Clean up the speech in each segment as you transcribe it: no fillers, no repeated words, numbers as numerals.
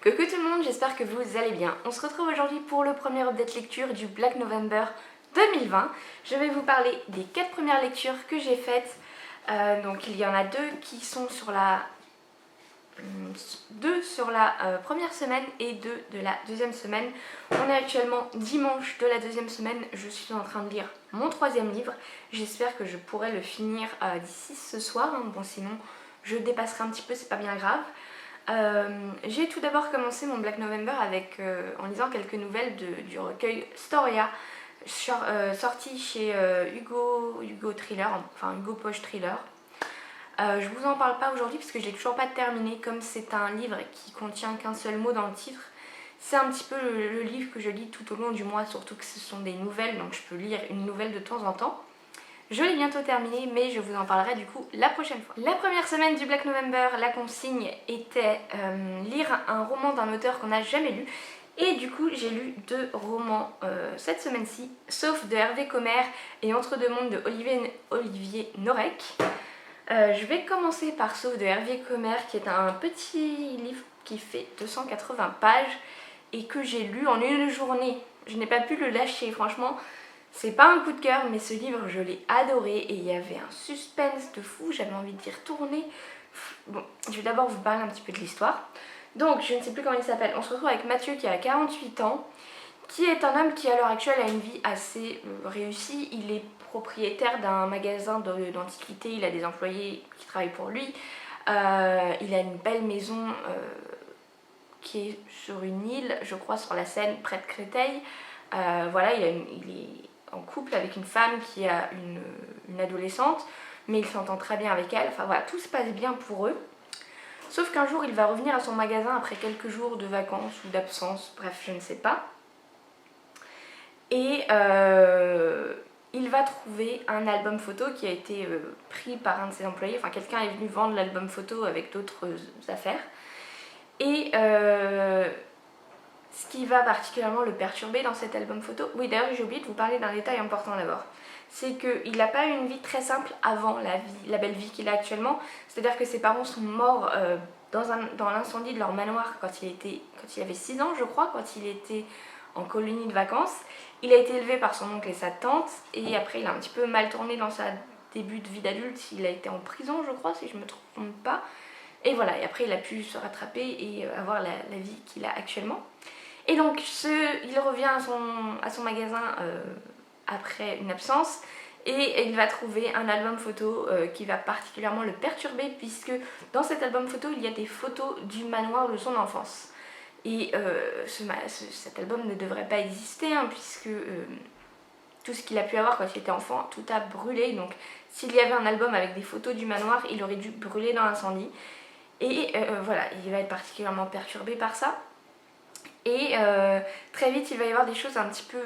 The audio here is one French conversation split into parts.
Coucou tout le monde, j'espère que vous allez bien. On se retrouve aujourd'hui pour le premier update lecture du Black November 2020. Je vais vous parler des 4 premières lectures que j'ai faites. Donc il y en a deux qui sont sur la... première semaine et 2 de la deuxième semaine. On est actuellement dimanche de la deuxième semaine. Je suis en train de lire mon 3e livre. J'espère que je pourrai le finir d'ici ce soir. Bon, sinon je dépasserai un petit peu, c'est pas bien grave. J'ai tout d'abord commencé mon Black November en lisant quelques nouvelles du recueil Storia sorti chez Hugo Thriller, enfin Hugo Poche Thriller. Je vous en parle pas aujourd'hui parce que je l'ai toujours pas terminé, comme c'est un livre qui contient qu'un seul mot dans le titre. C'est un petit peu le livre que je lis tout au long du mois, surtout que ce sont des nouvelles, donc je peux lire une nouvelle de temps en temps. Je l'ai bientôt terminé, mais je vous en parlerai du coup la prochaine fois. La première semaine du Black November, la consigne était lire un roman d'un auteur qu'on n'a jamais lu. Et du coup, j'ai lu 2 romans cette semaine-ci, Sauf de Hervé Comer et Entre deux mondes de Olivier Norek. Je vais commencer par Sauf de Hervé Comer, qui est un petit livre qui fait 280 pages et que j'ai lu en une journée. Je n'ai pas pu le lâcher, franchement. C'est pas un coup de cœur, mais ce livre, je l'ai adoré et il y avait un suspense de fou, j'avais envie d'y retourner. Bon, je vais d'abord vous parler un petit peu de l'histoire. Donc, je ne sais plus comment il s'appelle. On se retrouve avec Mathieu qui a 48 ans, qui est un homme qui à l'heure actuelle a une vie assez réussie. Il est propriétaire d'un magasin d'antiquités, il a des employés qui travaillent pour lui. Il a une belle maison qui est sur une île, je crois sur la Seine, près de Créteil. Voilà, il est en couple avec une femme qui a une adolescente, mais il s'entend très bien avec elle. Enfin voilà, tout se passe bien pour eux. Sauf qu'un jour, il va revenir à son magasin après quelques jours de vacances ou d'absence, bref, je ne sais pas. Et il va trouver un album photo qui a été pris par un de ses employés. Enfin, quelqu'un est venu vendre l'album photo avec d'autres affaires. Et ce qui va particulièrement le perturber dans cet album photo, oui d'ailleurs j'ai oublié de vous parler d'un détail important d'abord, c'est qu'il n'a pas eu une vie très simple avant la belle vie qu'il a actuellement, c'est-à-dire que ses parents sont morts dans l'incendie de leur manoir quand il avait 6 ans je crois, quand il était en colonie de vacances. Il a été élevé par son oncle et sa tante, et après il a un petit peu mal tourné dans sa début de vie d'adulte, il a été en prison je crois si je me trompe pas, et voilà, et après il a pu se rattraper et avoir la vie qu'il a actuellement. Et donc il revient à son magasin après une absence et il va trouver un album photo qui va particulièrement le perturber, puisque dans cet album photo il y a des photos du manoir de son enfance. Et cet album ne devrait pas exister puisque tout ce qu'il a pu avoir quand il était enfant, tout a brûlé. Donc s'il y avait un album avec des photos du manoir, il aurait dû brûler dans l'incendie. Et voilà, il va être particulièrement perturbé par ça. Et très vite il va y avoir des choses un petit peu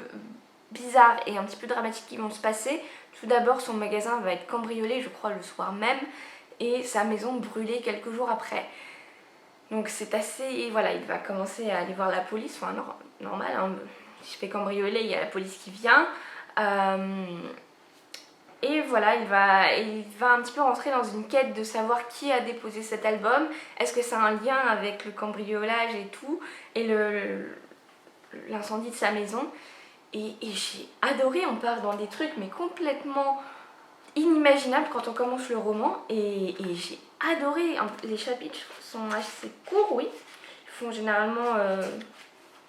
bizarres et un petit peu dramatiques qui vont se passer. Tout d'abord, son magasin va être cambriolé, je crois le soir même, et sa maison brûlée quelques jours après. Donc c'est assez... Et voilà, il va commencer à aller voir la police, enfin normal, si je fais cambrioler, il y a la police qui vient. Et voilà, il va un petit peu rentrer dans une quête de savoir qui a déposé cet album. Est-ce que ça a un lien avec le cambriolage et tout, et l'incendie de sa maison. Et j'ai adoré, on part dans des trucs mais complètement inimaginables quand on commence le roman. Et j'ai adoré, les chapitres sont assez courts, oui. Ils font généralement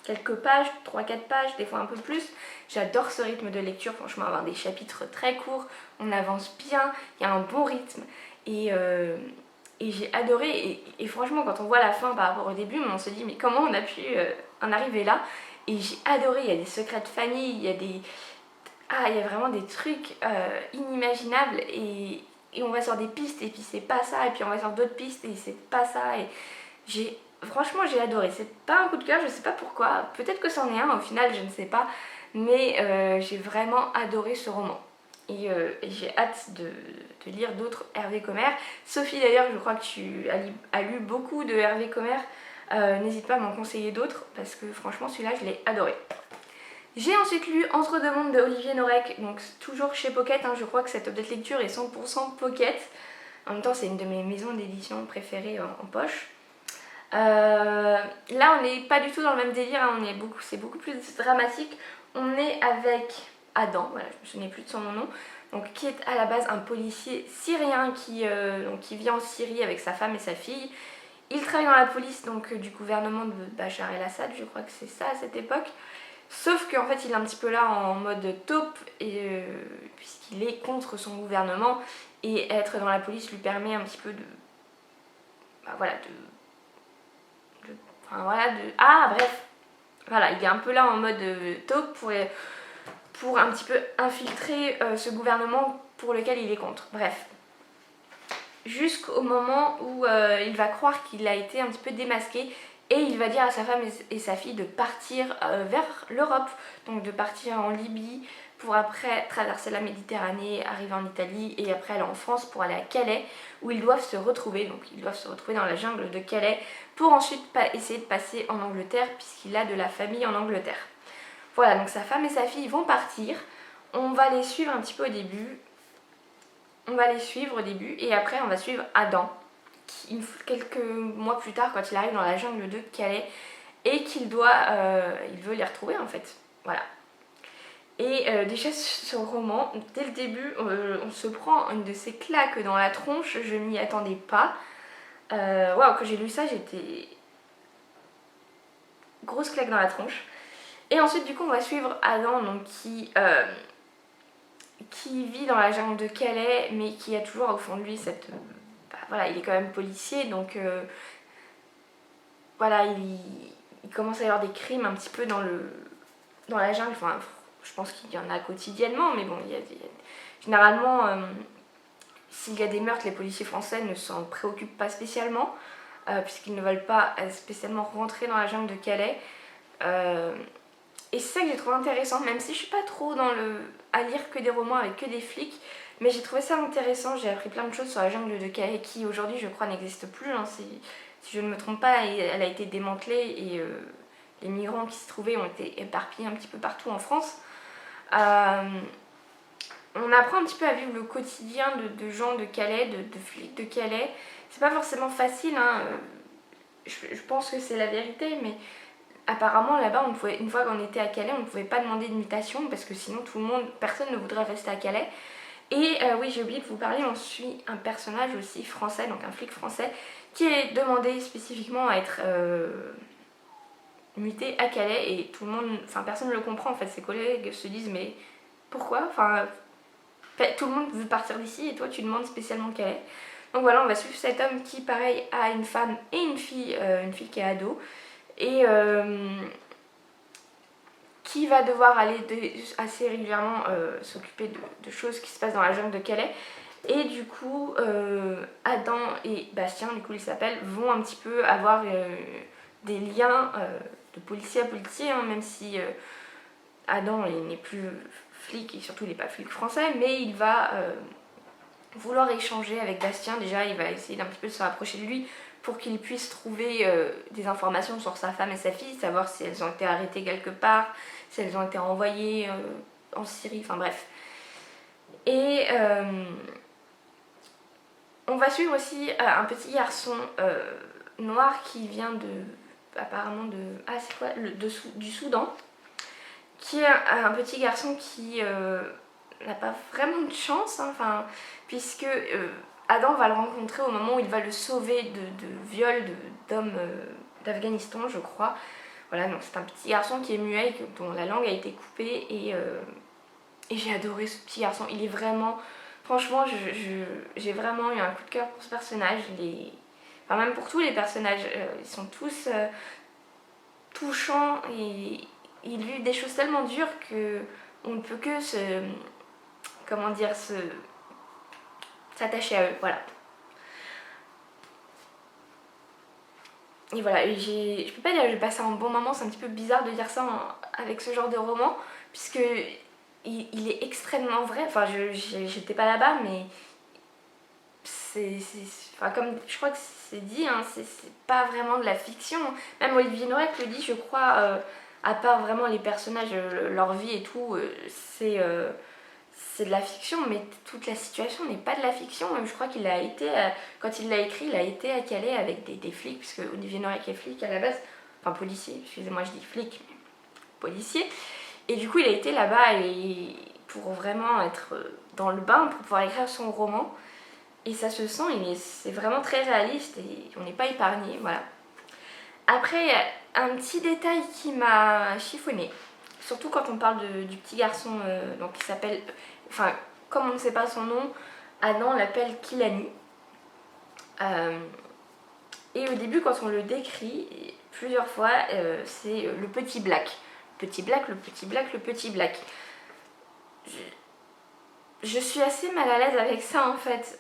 quelques pages, 3-4 pages, des fois un peu plus. J'adore ce rythme de lecture, franchement, avoir des chapitres très courts, on avance bien, il y a un bon rythme. Et j'ai adoré, et franchement quand on voit la fin par rapport au début, on se dit mais comment on a pu en arriver là. Et j'ai adoré, il y a des secrets de famille, il y a vraiment des trucs inimaginables, et on va sur des pistes et puis c'est pas ça, et puis on va sur d'autres pistes et c'est pas ça. Et franchement j'ai adoré, c'est pas un coup de cœur, je sais pas pourquoi, peut-être que c'en est un au final, je ne sais pas, mais j'ai vraiment adoré ce roman. Et j'ai hâte de lire d'autres Hervé Comer. Sophie d'ailleurs, je crois que tu as lu beaucoup de Hervé Comer, n'hésite pas à m'en conseiller d'autres parce que franchement celui-là je l'ai adoré. J'ai ensuite lu Entre deux mondes de Olivier Norek, donc toujours chez Pocket, je crois que cette update lecture est 100% Pocket. En même temps c'est une de mes maisons d'édition préférées en poche. Là on n'est pas du tout dans le même délire, hein, c'est beaucoup plus dramatique. On est avec Adam, voilà, je me souviens plus de son nom, donc, qui est à la base un policier syrien qui vit en Syrie avec sa femme et sa fille. Il travaille dans la police donc, du gouvernement de Bachar el-Assad, je crois que c'est ça à cette époque. Sauf qu'en fait il est un petit peu là en mode taupe, puisqu'il est contre son gouvernement, et être dans la police lui permet un petit peu de... Bah, voilà, ah bref, voilà, il est un peu là en mode taupe pour un petit peu infiltrer ce gouvernement pour lequel il est contre. Bref. Jusqu'au moment où il va croire qu'il a été un petit peu démasqué et il va dire à sa femme et sa fille de partir vers l'Europe, donc de partir en Libye pour après traverser la Méditerranée, arriver en Italie et après aller en France pour aller à Calais où ils doivent se retrouver. Donc ils doivent se retrouver dans la jungle de Calais pour ensuite essayer de passer en Angleterre puisqu'il a de la famille en Angleterre. Voilà, donc sa femme et sa fille vont partir. On va les suivre un petit peu au début. Et après on va suivre Adam qui, quelques mois plus tard, quand il arrive dans la jungle de Calais et il veut les retrouver en fait. Voilà. Et déjà ce roman, dès le début, on se prend une de ces claques dans la tronche, je m'y attendais pas. Waouh, quand j'ai lu ça, j'étais... Grosse claque dans la tronche. Et ensuite, du coup, on va suivre Adam, donc, qui vit dans la jungle de Calais, mais qui a toujours au fond de lui cette... voilà, il est quand même policier, donc... voilà, il commence à y avoir des crimes un petit peu dans la jungle. Enfin, je pense qu'il y en a quotidiennement, mais bon, généralement, s'il y a des meurtres, les policiers français ne s'en préoccupent pas spécialement, puisqu'ils ne veulent pas spécialement rentrer dans la jungle de Calais. Et c'est ça que j'ai trouvé intéressant, même si je suis pas trop à lire que des romans avec que des flics, mais j'ai trouvé ça intéressant. J'ai appris plein de choses sur la jungle de Calais qui aujourd'hui je crois n'existe plus, hein, si je ne me trompe pas. Elle a été démantelée et les migrants qui s'y trouvaient ont été éparpillés un petit peu partout en France. On apprend un petit peu à vivre le quotidien de gens de Calais, de flics de Calais. C'est pas forcément facile, hein. Je pense que c'est la vérité, mais apparemment là-bas, une fois qu'on était à Calais, on ne pouvait pas demander de mutation parce que sinon personne ne voudrait rester à Calais. Et oui, j'ai oublié de vous parler, on suit un personnage aussi français, donc un flic français, qui est demandé spécifiquement à être muté à Calais et tout le monde, enfin personne ne le comprend en fait. Ses collègues se disent mais pourquoi, enfin tout le monde veut partir d'ici et toi tu demandes spécialement Calais. Donc voilà, on va suivre cet homme qui pareil a une femme et une fille qui est ado et qui va devoir aller assez régulièrement s'occuper de choses qui se passent dans la jungle de Calais. Et du coup, Adam et Bastien, du coup ils s'appellent, vont un petit peu avoir des liens de policier à policier, hein, même si Adam il n'est plus flic et surtout il n'est pas flic français, mais il va vouloir échanger avec Bastien. Déjà il va essayer d'un petit peu de se rapprocher de lui pour qu'il puisse trouver des informations sur sa femme et sa fille, savoir si elles ont été arrêtées quelque part, si elles ont été envoyées en Syrie, enfin bref. Et on va suivre aussi un petit garçon noir qui vient apparemment du Soudan, qui est un petit garçon qui n'a pas vraiment de chance, hein, puisque Adam va le rencontrer au moment où il va le sauver de viol d'hommes d'Afghanistan, je crois. Voilà, donc c'est un petit garçon qui est muet, dont la langue a été coupée, et j'ai adoré ce petit garçon. Il est vraiment... Franchement, j'ai vraiment eu un coup de cœur pour ce personnage. Enfin, même pour tous les personnages, ils sont tous touchants et il vit des choses tellement dures qu'on ne peut que s'attacher à eux, voilà. Et voilà, je peux pas dire que j'ai passé un bon moment, c'est un petit peu bizarre de dire ça avec ce genre de roman, puisque il est extrêmement vrai. Enfin, j'étais pas là-bas, mais enfin, comme je crois que c'est dit, hein, c'est pas vraiment de la fiction. Même Olivier Noreck le dit, je crois, à part vraiment les personnages, leur vie et tout, c'est c'est de la fiction, mais toute la situation n'est pas de la fiction. Je crois qu'il a été, quand il l'a écrit, il a été à Calais avec des flics, puisque Olivier Norek est flic à la base, enfin policier, excusez-moi je dis flic, mais policier. Et du coup il a été là-bas et pour vraiment être dans le bain, pour pouvoir écrire son roman. Et ça se sent, c'est vraiment très réaliste et on n'est pas épargné, voilà. Après, un petit détail qui m'a chiffonné, surtout quand on parle du petit garçon donc qui s'appelle, enfin comme on ne sait pas son nom, Adam l'appelle Kilani. Et au début quand on le décrit plusieurs fois, c'est le petit Black. Le petit Black, le petit Black, le petit Black. Je suis assez mal à l'aise avec ça en fait.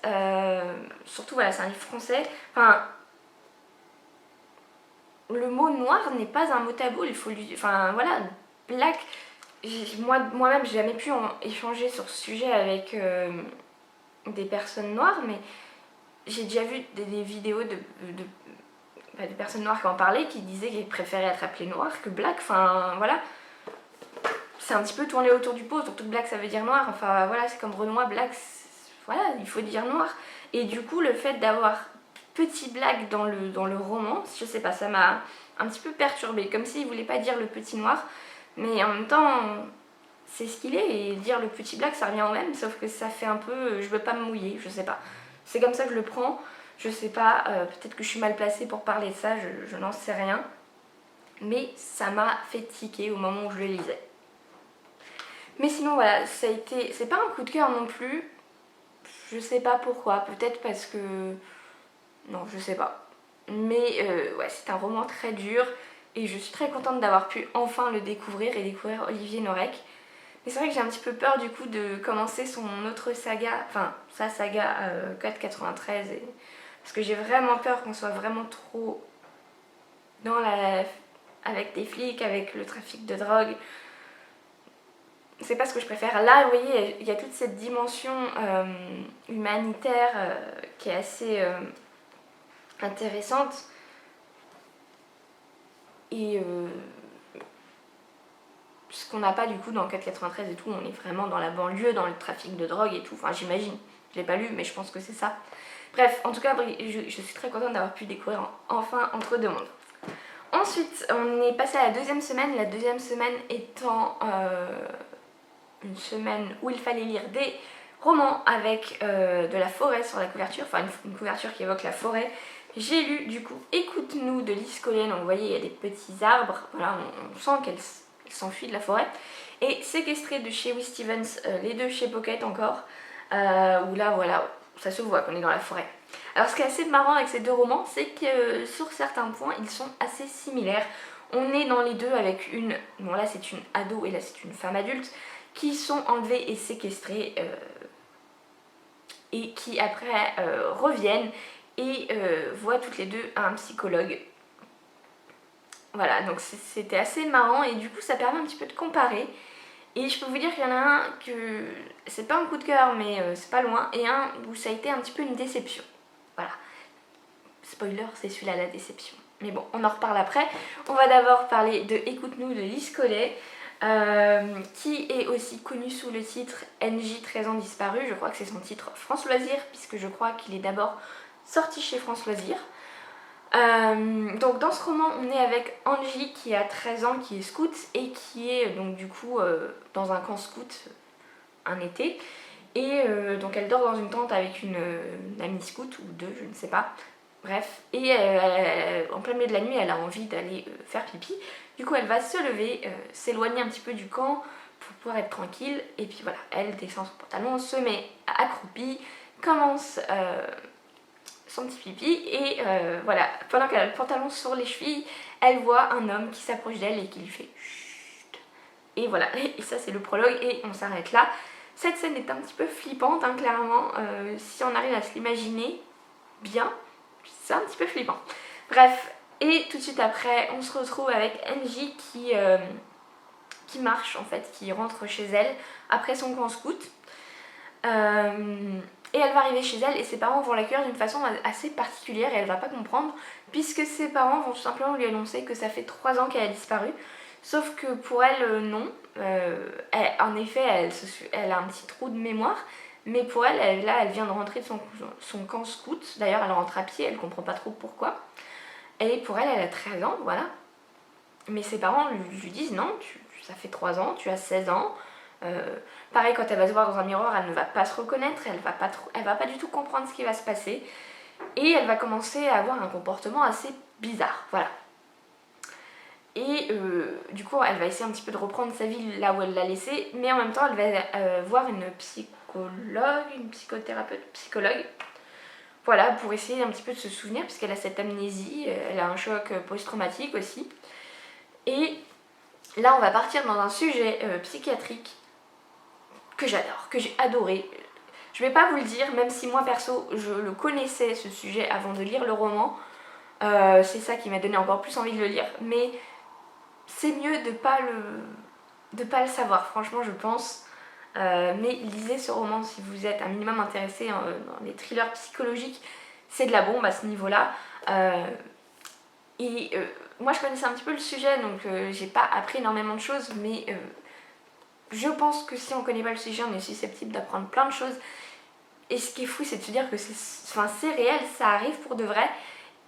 Surtout voilà, c'est un livre français. Enfin, le mot noir n'est pas un mot tabou, il faut lui. Enfin voilà, Black. Moi-même, j'ai jamais pu échanger sur ce sujet avec des personnes noires, mais j'ai déjà vu des vidéos de personnes noires qui en parlaient, qui disaient qu'ils préféraient être appelés noirs que Black. Enfin voilà. C'est un petit peu tourné autour du pot, surtout que Black ça veut dire noir, enfin voilà, c'est comme Renoir, Black, voilà, il faut dire noir. Et du coup, le fait d'avoir petit Black dans le roman, je sais pas, ça m'a un petit peu perturbée, comme s'il voulait pas dire le petit noir, mais en même temps, c'est ce qu'il est, et dire le petit Black ça revient au même, sauf que ça fait un peu, je veux pas me mouiller, je sais pas. C'est comme ça que je le prends, je sais pas, peut-être que je suis mal placée pour parler de ça, je n'en sais rien, mais ça m'a fait tiquer au moment où je le lisais. Mais sinon voilà, ça a été, c'est pas un coup de cœur non plus, je sais pas pourquoi, peut-être parce que, non je sais pas. Mais ouais, c'est un roman très dur et je suis très contente d'avoir pu enfin le découvrir et découvrir Olivier Norek. Mais c'est vrai que j'ai un petit peu peur du coup de commencer son autre saga, enfin sa saga Code 93, parce que j'ai vraiment peur qu'on soit vraiment trop dans avec des flics, avec le trafic de drogue. C'est pas ce que je préfère. Là, vous voyez, il y a toute cette dimension humanitaire qui est assez intéressante. Et ce qu'on n'a pas du coup dans le 493 et tout, on est vraiment dans la banlieue, dans le trafic de drogue et tout. Enfin, j'imagine. Je l'ai pas lu, mais je pense que c'est ça. Bref, en tout cas, je suis très contente d'avoir pu découvrir enfin Entre deux mondes. Ensuite, on est passé à la deuxième semaine. La deuxième semaine étant une semaine où il fallait lire des romans avec de la forêt sur la couverture, enfin une couverture qui évoque la forêt. J'ai lu du coup Écoute-nous de Lise Collet, donc vous voyez il y a des petits arbres, voilà, on sent qu'elle s'enfuit de la forêt. Et Séquestré de chez Louis Stevens, les deux chez Pocket encore, où là voilà, ça se voit qu'on est dans la forêt. Alors ce qui est assez marrant avec ces deux romans, c'est que sur certains points ils sont assez similaires. On est dans les deux avec une, bon là c'est une ado et là c'est une femme adulte, qui sont enlevés et séquestrés et qui après reviennent et voient toutes les deux un psychologue. Voilà, donc c'était assez marrant et du coup ça permet un petit peu de comparer. Et je peux vous dire qu'il y en a un que c'est pas un coup de cœur mais c'est pas loin, et un où ça a été un petit peu une déception. Voilà, spoiler, c'est celui-là la déception. Mais bon, on en reparle après. On va d'abord parler de Écoute-nous de Lise Collet. Qui est aussi connu sous le titre NJ 13 ans disparu. Je crois que c'est son titre France Loisirs, puisque je crois qu'il est d'abord sorti chez France Loisirs. Donc dans ce roman on est avec Angie qui a 13 ans, qui est scout et qui est donc du coup dans un camp scout un été, et donc elle dort dans une tente avec une amie scout ou deux, je ne sais pas. Bref, et en plein milieu de la nuit, elle a envie d'aller faire pipi. Du coup, elle va se lever, s'éloigner un petit peu du camp pour pouvoir être tranquille. Et puis voilà, elle descend son pantalon, se met accroupie, commence son petit pipi. Et voilà, pendant qu'elle a le pantalon sur les chevilles, elle voit un homme qui s'approche d'elle et qui lui fait chut. Et voilà, et ça c'est le prologue et on s'arrête là. Cette scène est un petit peu flippante, hein, clairement. Si on arrive à se l'imaginer bien, c'est un petit peu flippant. Bref, et tout de suite après, on se retrouve avec Angie qui marche en fait, qui rentre chez elle après son camp scout. Et elle va arriver chez elle et ses parents vont l'accueillir d'une façon assez particulière et elle va pas comprendre, puisque ses parents vont tout simplement lui annoncer que ça fait 3 ans qu'elle a disparu. Sauf que pour elle, non. En effet, elle a un petit trou de mémoire. Mais pour elle, là, elle vient de rentrer de son camp scout. D'ailleurs, elle rentre à pied, elle comprend pas trop pourquoi. Et pour elle, elle a 13 ans, voilà. Mais ses parents lui disent non, ça fait 3 ans, tu as 16 ans. Pareil, quand elle va se voir dans un miroir, elle ne va pas se reconnaître, elle va pas du tout comprendre ce qui va se passer. Et elle va commencer à avoir un comportement assez bizarre, voilà. Et du coup, elle va essayer un petit peu de reprendre sa vie là où elle l'a laissée, mais en même temps, elle va voir une psychologue, une psychothérapeute, psychologue, voilà, pour essayer un petit peu de se souvenir, puisqu'elle a cette amnésie, elle a un choc post-traumatique aussi. Et là, on va partir dans un sujet psychiatrique que j'adore, que j'ai adoré. Je vais pas vous le dire, même si moi perso, je le connaissais ce sujet avant de lire le roman. C'est ça qui m'a donné encore plus envie de le lire, mais c'est mieux de pas le savoir, franchement, je pense. Mais lisez ce roman si vous êtes un minimum intéressé dans les thrillers psychologiques. C'est de la bombe à ce niveau-là. Moi, je connaissais un petit peu le sujet, donc j'ai pas appris énormément de choses, mais je pense que si on connaît pas le sujet, on est susceptible d'apprendre plein de choses. Et ce qui est fou, c'est de se dire que c'est réel, ça arrive pour de vrai,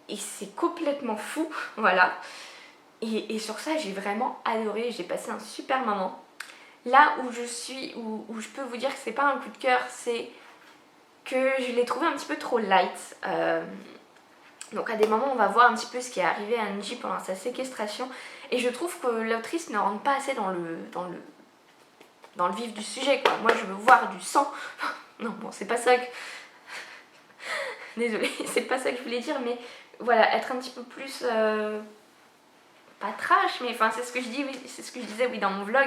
et c'est complètement fou, voilà. Et sur ça, j'ai vraiment adoré, j'ai passé un super moment. Là où je suis, où je peux vous dire que c'est pas un coup de cœur, c'est que je l'ai trouvé un petit peu trop light. Donc à des moments, on va voir un petit peu ce qui est arrivé à Angie pendant sa séquestration. Et je trouve que l'autrice ne rentre pas assez dans le vif du sujet, quoi. Moi, je veux voir du sang. Non, bon, c'est pas ça que... Désolée, c'est pas ça que je voulais dire, mais voilà, être un petit peu plus... pas trash, mais enfin, c'est ce que je dis, oui, c'est ce que je disais, oui, dans mon vlog.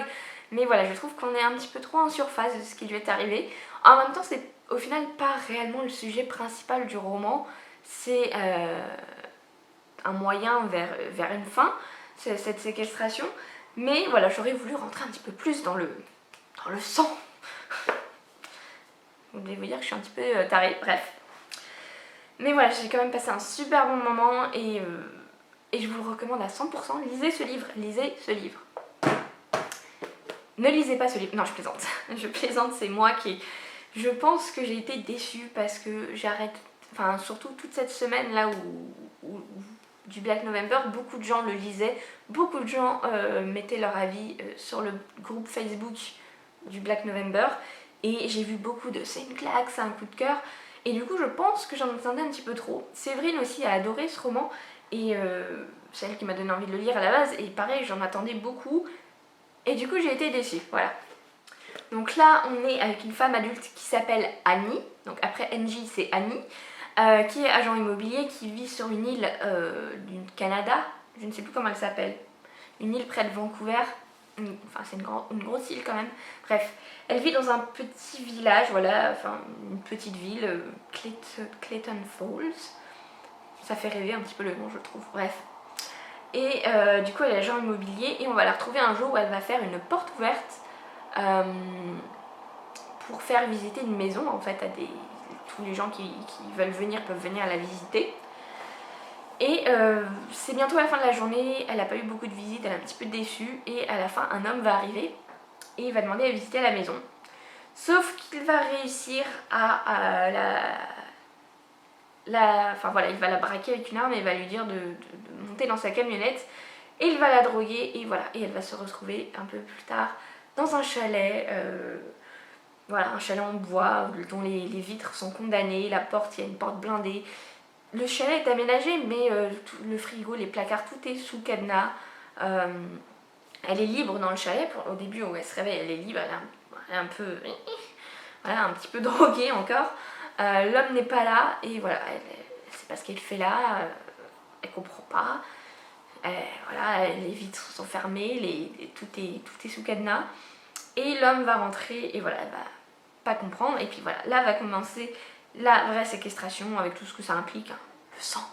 Mais voilà, je trouve qu'on est un petit peu trop en surface de ce qui lui est arrivé. En même temps, c'est au final pas réellement le sujet principal du roman. C'est un moyen vers une fin, cette séquestration. Mais voilà, j'aurais voulu rentrer un petit peu plus dans le sang. Vous devez vous dire que je suis un petit peu tarée, bref. Mais voilà, j'ai quand même passé un super bon moment et je vous le recommande à 100%. Lisez ce livre, lisez ce livre. Ne lisez pas ce livre. Non, je plaisante. Je plaisante, c'est moi qui... Je pense que j'ai été déçue parce que j'arrête... Enfin, surtout toute cette semaine là où du Black November, beaucoup de gens le lisaient. Beaucoup de gens mettaient leur avis sur le groupe Facebook du Black November. Et j'ai vu beaucoup de c'est une claque, c'est un coup de cœur. Et du coup, je pense que j'en attendais un petit peu trop. Séverine aussi a adoré ce roman. Et c'est elle qui m'a donné envie de le lire à la base. Et pareil, j'en attendais beaucoup. Et du coup, j'ai été déçue. Voilà. Donc là, on est avec une femme adulte qui s'appelle Annie. Donc après Angie, c'est Annie. Qui est agent immobilier, qui vit sur une île du Canada. Je ne sais plus comment elle s'appelle. Une île près de Vancouver. Enfin, c'est une grosse île quand même. Bref, elle vit dans un petit village, voilà, enfin une petite ville, Clayton Falls. Ça fait rêver un petit peu le nom, je trouve. Bref. Et du coup, elle est agent immobilier et on va la retrouver un jour où elle va faire une porte ouverte pour faire visiter une maison en fait à tous les gens qui veulent venir peuvent venir la visiter. Et c'est bientôt la fin de la journée, elle n'a pas eu beaucoup de visites, elle est un petit peu déçue et à la fin un homme va arriver et il va demander à visiter la maison. Sauf qu'il va réussir à enfin voilà, il va la braquer avec une arme et il va lui dire de monter dans sa camionnette et il va la droguer et voilà, et elle va se retrouver un peu plus tard dans un chalet, voilà, un chalet en bois dont les vitres sont condamnées, la porte, il y a une porte blindée. Le chalet est aménagé, mais le frigo, les placards, tout est sous cadenas. Elle est libre dans le chalet. Au début où elle se réveille, elle est libre, elle est un peu... Voilà, un petit peu droguée encore. L'homme n'est pas là, et voilà, elle sait pas ce qu'elle fait là, elle comprend pas. Voilà, les vitres sont fermées, tout est sous cadenas. Et l'homme va rentrer, et voilà, elle va pas comprendre. Et puis voilà, là va commencer la vraie séquestration avec tout ce que ça implique, hein. Le sang.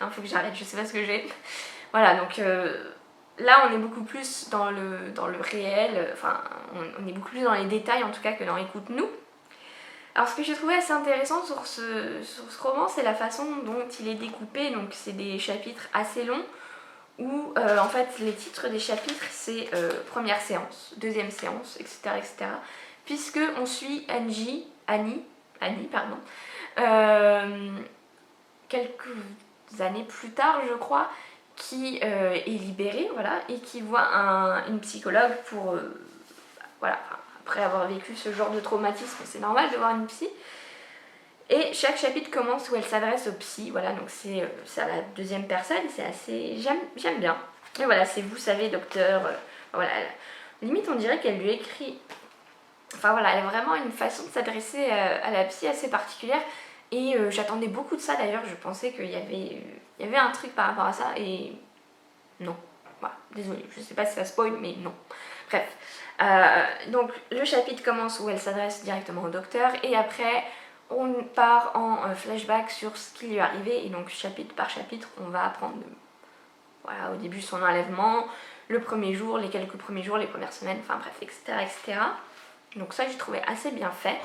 Non, faut que j'arrête, je sais pas ce que j'ai. Voilà, donc là on est beaucoup plus dans le réel, enfin on est beaucoup plus dans les détails en tout cas que dans Écoute-nous. Alors ce que j'ai trouvé assez intéressant sur ce roman, c'est la façon dont il est découpé, donc c'est des chapitres assez longs où en fait les titres des chapitres c'est première séance, deuxième séance, etc. etc. Puisque on suit Annie, pardon, quelques années plus tard je crois, qui est libérée, voilà, et qui voit une psychologue pour, voilà, après avoir vécu ce genre de traumatisme, c'est normal de voir une psy. Et chaque chapitre commence où elle s'adresse au psy, voilà, donc c'est à la deuxième personne, c'est assez... j'aime bien. Et voilà, c'est vous savez, docteur, voilà, limite on dirait qu'elle lui écrit... Enfin voilà, elle a vraiment une façon de s'adresser à la psy assez particulière. Et j'attendais beaucoup de ça d'ailleurs, je pensais qu'il y avait un truc par rapport à ça, et non. Voilà, désolée, je sais pas si ça spoil, mais non. Bref, donc le chapitre commence où elle s'adresse directement au docteur, et après on part en flashback sur ce qui lui est arrivé, et donc chapitre par chapitre on va apprendre, voilà, au début son enlèvement, le premier jour, les quelques premiers jours, les premières semaines, enfin bref, etc. etc. Donc ça j'ai trouvé assez bien fait.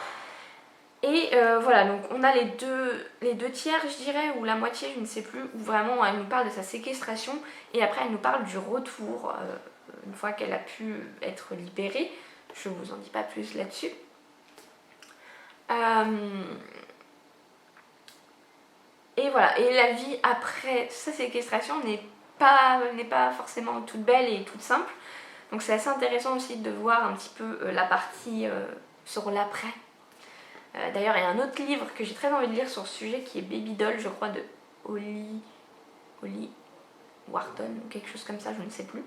Et voilà, donc on a les deux tiers je dirais, ou la moitié, je ne sais plus, où vraiment elle nous parle de sa séquestration, et après elle nous parle du retour, une fois qu'elle a pu être libérée. Je vous en dis pas plus là-dessus. Et voilà, et la vie après sa séquestration n'est pas forcément toute belle et toute simple. Donc c'est assez intéressant aussi de voir un petit peu la partie sur l'après. D'ailleurs il y a un autre livre que j'ai très envie de lire sur ce sujet qui est Baby Doll, je crois, de Holly Wharton ou quelque chose comme ça, je ne sais plus.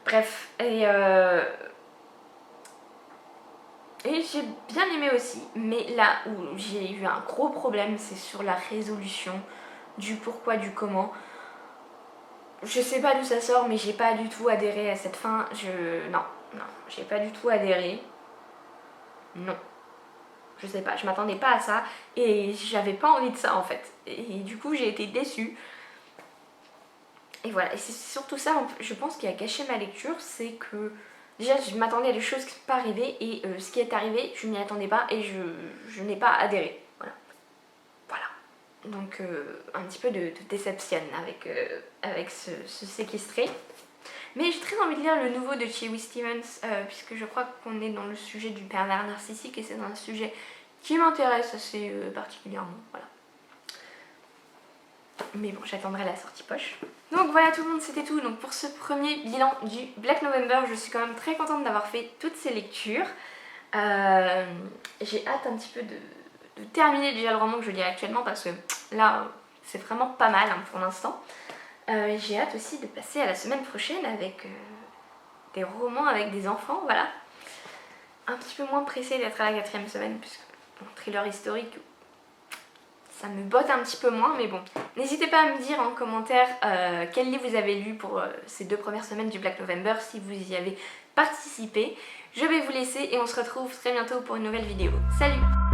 Bref, et j'ai bien aimé aussi, mais là où j'ai eu un gros problème, c'est sur la résolution du pourquoi, du comment. Je sais pas d'où ça sort, mais j'ai pas du tout adhéré à cette fin. Non, j'ai pas du tout adhéré. Non. Je sais pas, je m'attendais pas à ça, et j'avais pas envie de ça en fait. Et du coup j'ai été déçue. Et voilà, et c'est surtout ça, je pense, qui a gâché ma lecture, c'est que déjà je m'attendais à des choses qui ne sont pas arrivées, et ce qui est arrivé, je m'y attendais pas, et je n'ai pas adhéré. Voilà. Donc un petit peu de déception avec ce séquestré. Mais j'ai très envie de lire le nouveau de Chewy Stevens, puisque je crois qu'on est dans le sujet du pervers narcissique, et c'est un sujet qui m'intéresse assez particulièrement, voilà. Mais bon, j'attendrai la sortie poche. Donc voilà tout le monde, c'était tout donc pour ce premier bilan du Black November. Je suis quand même très contente d'avoir fait toutes ces lectures. J'ai hâte un petit peu de terminer déjà le roman que je lis actuellement, parce que là c'est vraiment pas mal hein, pour l'instant. J'ai hâte aussi de passer à la semaine prochaine avec des romans avec des enfants, voilà. Un petit peu moins pressée d'être à la 4e semaine, puisque bon, thriller historique, ça me botte un petit peu moins, mais bon. N'hésitez pas à me dire en commentaire quel livre vous avez lu pour ces 2 premières semaines du Black November, si vous y avez participé. Je vais vous laisser et on se retrouve très bientôt pour une nouvelle vidéo. Salut!